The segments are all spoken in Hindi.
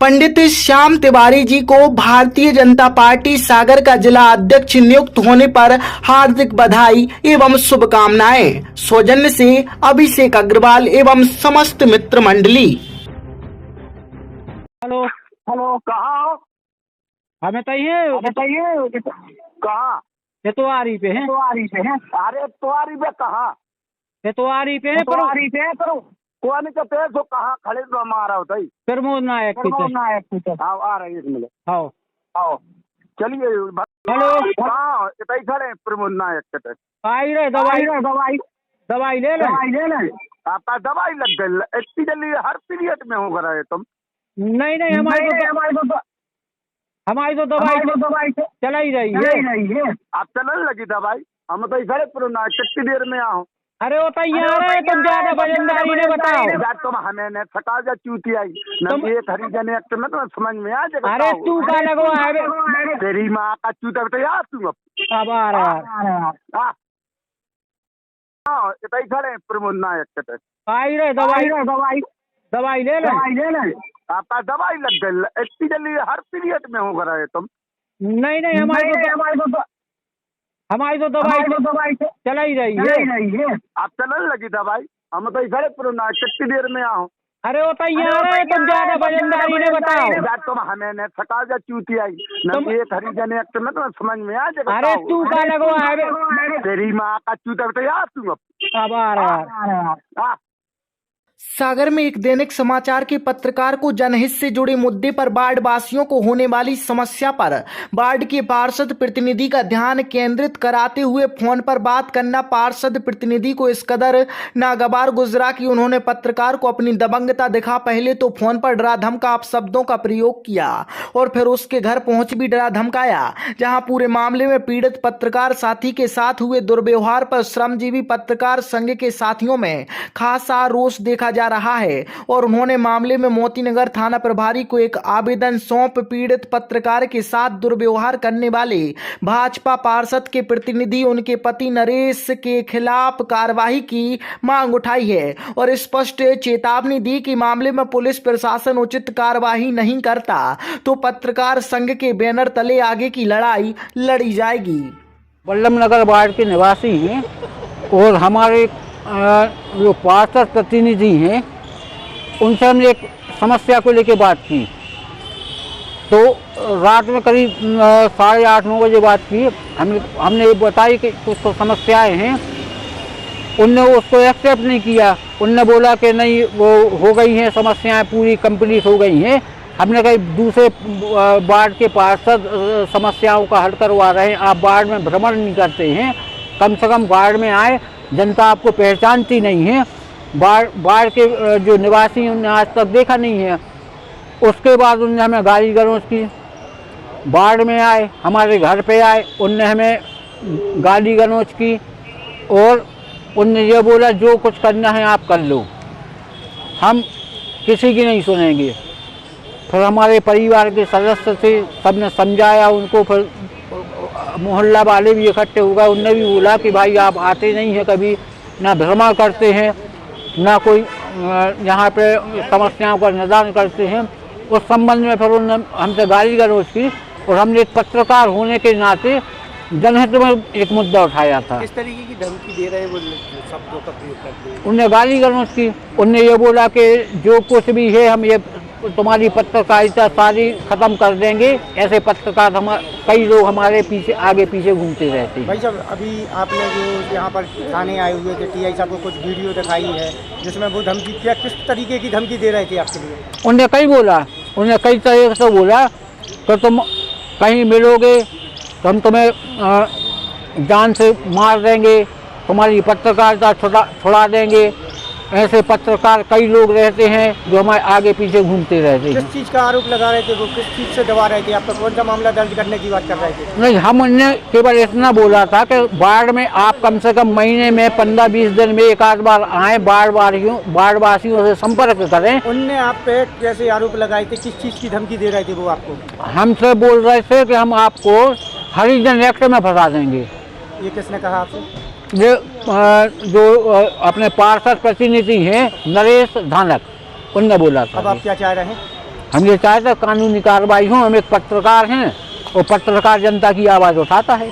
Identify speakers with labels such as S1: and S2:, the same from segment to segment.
S1: पंडित श्याम तिवारी जी को भारतीय जनता पार्टी सागर का जिला अध्यक्ष नियुक्त होने पर हार्दिक बधाई एवं शुभकामनाएं। सौजन्य से अभिषेक अग्रवाल एवं समस्त मित्र मंडली।
S2: हेलो
S3: हेलो, कहाँ हो?
S2: हमें बताइए
S3: बताइए कहाँ?
S2: एतवारी पे है।
S3: तोआरी पे है। अरे तोआरी पे कहाँ?
S2: एतवारी पे है
S3: तोआरी पे है पर कोने के पेड़ तो कहाँ खड़े तो हम आ रहा होता ही।
S2: प्रमोद नायक की
S3: हाँ आ रही है इसमें।
S2: हाँ
S3: आओ चलिए।
S2: हेलो
S3: हाँ इतना ही खड़े प्रमोद नायक के।
S2: आई रहे दवाई दवाई ले ले।
S3: आपका दवाई लग गई इतनी जल्दी? हर पीरियड में हो रहा है तुम?
S2: नहीं हमारी तो दवाई चला ही रही है।
S3: आप चलने लगी दवाई? हम तो इधर पुराना कितनी देर में आओ?
S2: अरे वो तैयार है, तुम ज्यादा वजनदारी ने बताओ।
S3: तुम हमें ने थका जा चूती आई न एक हरिजन एक्ट में तो समझ में आ जाएगा।
S2: अरे तू का लगवा है
S3: तेरी माँ का चूता तैयार तू
S2: अब आ रहा
S3: हाँ इतना ही खड़े प्रमोद नायक के।
S2: आई रहे दवाई ले ले।
S3: आपका दवाई लग गई इतनी जल्दी? हर पीरियड में हो रहा है तुम?
S2: नहीं हमारी तो दवाई चला ही रही है।
S3: आप चलने लगी दवाई? हम तो इधर पुराना कितनी देर में आओ?
S2: अरे वो तैयार है, तुम ज्यादा वजनदारी ने बताओ।
S3: तुम हमें ने थका जा चूती आई न एक हरिजन एक्ट में तो समझ में आ जाएगा।
S2: अरे तू का लगवा है
S3: तेरी माँ का चूता तैयार तू
S2: अब आ रहा
S1: सागर में एक दैनिक समाचार के पत्रकार को जनहित से जुड़े मुद्दे पर बाढ़ वासियों को होने वाली समस्या पर बाढ़ के पार्षद प्रतिनिधि का ध्यान केंद्रित कराते हुए फोन पर बात करना पार्षद प्रतिनिधि को इस कदर नागवार गुजरा कि उन्होंने पत्रकार को अपनी दबंगता दिखा पहले तो फोन पर डरा धमका शब्दों का प्रयोग किया और फिर उसके घर पहुंच भी डरा धमकाया, जहां पूरे मामले में पीड़ित पत्रकार साथी के साथ हुए दुर्व्यवहार पर श्रमजीवी पत्रकार संघ के साथियों में खासा रोष देखा जा रहा है और उन्होंने मामले में मोतीनगर थाना प्रभारी को एक आवेदन सौंप पीड़ित पत्रकार के साथ दुर्व्यवहार करने वाले भाजपा पार्षद के प्रतिनिधि उनके पति नरेश के खिलाफ कार्रवाई की मांग उठाई है और स्पष्ट चेतावनी दी कि मामले में पुलिस प्रशासन उचित कार्रवाई नहीं करता तो पत्रकार संघ के बैनर तले आगे की लड़ाई लड़ी जाएगी।
S2: बल्लभनगर वार्ड के निवासी हैं और हमारे जो पार्षद प्रतिनिधि हैं उनसे हमने एक समस्या को लेकर बात की। तो रात में करीब 8:30-9 बजे बात की। हमने ये बताई कि कुछ तो समस्याएं हैं। उनने उसको एक्सेप्ट नहीं किया। उनने बोला कि नहीं वो हो गई हैं समस्याएं, पूरी कंप्लीट हो गई हैं। हमने कहा दूसरे वार्ड के पार्षद समस्याओं का हल करवा रहे हैं, आप वार्ड में भ्रमण नहीं करते हैं, कम से कम वार्ड में आए, जनता आपको पहचानती नहीं है। बाढ़ के जो निवासी उन्हें आज तक देखा नहीं है। उसके बाद उनने हमें गाली गलौज की। बाढ़ में आए, हमारे घर पे आए, उनने हमें गाली गलौज की और उनने ये बोला जो कुछ करना है आप कर लो, हम किसी की नहीं सुनेंगे। फिर हमारे परिवार के सदस्य थे, सबने समझाया उनको। फिर मोहल्ला वाले भी इकट्ठे हो गए। उनने भी बोला कि भाई आप आते नहीं हैं कभी, ना भ्रमण करते हैं, ना कोई यहाँ पे समस्याओं का निदान करते हैं। उस संबंध में फिर उन्होंने हमसे गाली गलौज की और हमने एक पत्रकार होने के नाते जनहित में एक मुद्दा उठाया था।
S4: किस तरीके की धमकी दे रहे हैं वो शब्दों का प्रयोग करते हैं?
S2: उनने गाली गलौज की। उनने ये बोला कि जो कुछ भी है हम ये तुम्हारी पत्रकारिता सारी खत्म कर देंगे। ऐसे पत्रकार कई लोग हमारे पीछे आगे पीछे घूमते रहते हैं।
S4: भाई साहब अभी आपने जो यहाँ पर थाने आए हुए थे टीआई साहब को कुछ वीडियो दिखाई है जिसमें वो धमकी क्या किस तरीके की धमकी दे रहे थे आपके लिए?
S2: उन्हें कई बोला, उन्हें कई तरह से बोला कि तुम कहीं मिलोगे तो हम तुम्हें जान से मार देंगे, तुम्हारी पत्रकारिता छुड़ा देंगे। ऐसे पत्रकार कई लोग रहते हैं जो हमारे आगे पीछे घूमते रहते हैं।
S4: किस चीज़ का आरोप लगा रहे थे वो? किस चीज़ से दबा रहे थे? आपका कौन सा मामला दर्ज करने की बात कर रहे थे?
S2: नहीं, हम उन्हें केवल इतना बोला था कि बाढ़ में आप कम से कम महीने में 15-20 दिन में एक आध बार आए, बाढ़ वासियों से संपर्क करें।
S4: उनने आप पे कैसे आरोप लगाए थे? किस चीज़ की धमकी दे रहे थे वो आपको?
S2: हमसे बोल रहे थे कि हम आपको हरिजन एक्ट में फंसा देंगे।
S4: ये किसने कहा आपसे?
S2: ये जो अपने पार्षद प्रतिनिधि हैं नरेश धानक, उनने बोला था।
S4: अब आप क्या चाह रहे हैं?
S2: हम ये चाहते हैं कानूनी कार्रवाई हो। हम एक पत्रकार हैं और पत्रकार जनता की आवाज़ उठाता है।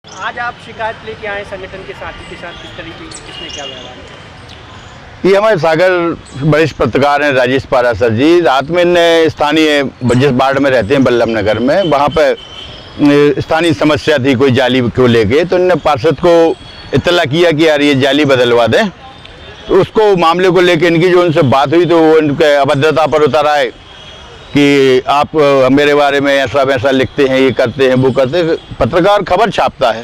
S4: आज आप शिकायत लेके आए संगठन के साथी के साथ, किस तरीके किसने क्या व्यवहार किया?
S5: ये हमारे सागर वरिष्ठ पत्रकार हैं राजेश पारासर जी। रात में इन्हें स्थानीय जिस वार्ड में रहते हैं बल्लभ नगर में, वहाँ पर स्थानीय समस्या थी कोई जाली को लेके, तो इन्होंने पार्षद को इत्तला किया कि यार ये जाली बदलवा दें। तो उसको मामले को लेके इनकी जो उनसे बात हुई तो वो इनके अभद्रता पर उतर आए कि आप मेरे बारे में ऐसा वैसा लिखते हैं, ये करते हैं, वो करते हैं। पत्रकार खबर छापता है,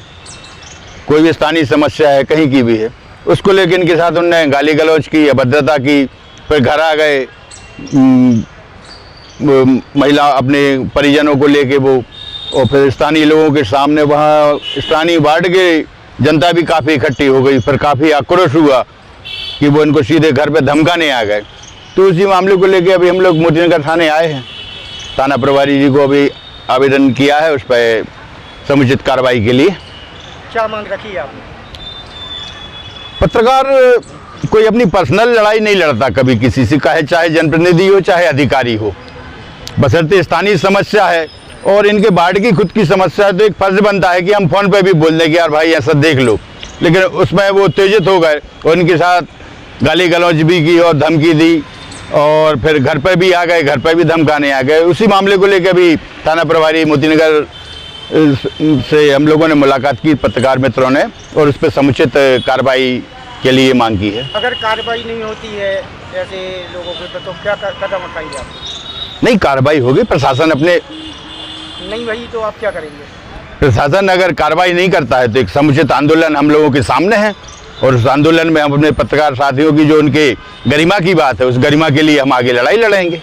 S5: कोई भी स्थानीय समस्या है कहीं की भी है, उसको लेकर इनके साथ उनने गाली गलौज की, अभद्रता की। फिर घर आ गए महिला अपने परिजनों को लेके वो, और फिर स्थानीय लोगों के सामने वहाँ स्थानीय वार्ड के जनता भी काफ़ी इकट्ठी हो गई। फिर काफ़ी आक्रोश हुआ कि वो इनको सीधे घर पे धमकाने आ गए। तो उसी मामले को लेके अभी हम लोग मोतीनगर थाने आए हैं। थाना प्रभारी जी को अभी आवेदन किया है उस पर समुचित कार्रवाई के लिए।
S4: क्या मांग रखी है आपने?
S5: पत्रकार कोई अपनी पर्सनल लड़ाई नहीं लड़ता कभी किसी से, चाहे जनप्रतिनिधि हो चाहे अधिकारी हो, बशर्ते स्थानीय समस्या है और इनके वार्ड की खुद की समस्या है तो एक फर्ज बनता है कि हम फ़ोन पे भी बोल दें कि यार भाई ऐसा देख लो। लेकिन उसमें वो उत्तेजित हो गए और इनके साथ गाली गलौज भी की और धमकी दी, और फिर घर पर भी आ गए, घर पर भी धमकाने आ गए। उसी मामले को लेकर भी थाना प्रभारी मोतीनगर से हम लोगों ने मुलाकात की पत्रकार मित्रों ने, और उस पर समुचित कार्रवाई के लिए मांग की है।
S4: अगर कार्रवाई नहीं होती है ऐसे लोगों के तो क्या कदम उठाएंगे आप?
S5: नहीं, कार्रवाई होगी। प्रशासन अपने
S4: नहीं वही तो आप क्या करेंगे?
S5: प्रशासन अगर कार्रवाई नहीं करता है तो एक समुचित आंदोलन हम लोगों के सामने है, और उस आंदोलन में हम अपने पत्रकार साथियों की जो उनके गरिमा की बात है, उस गरिमा के लिए हम आगे लड़ाई लड़ेंगे।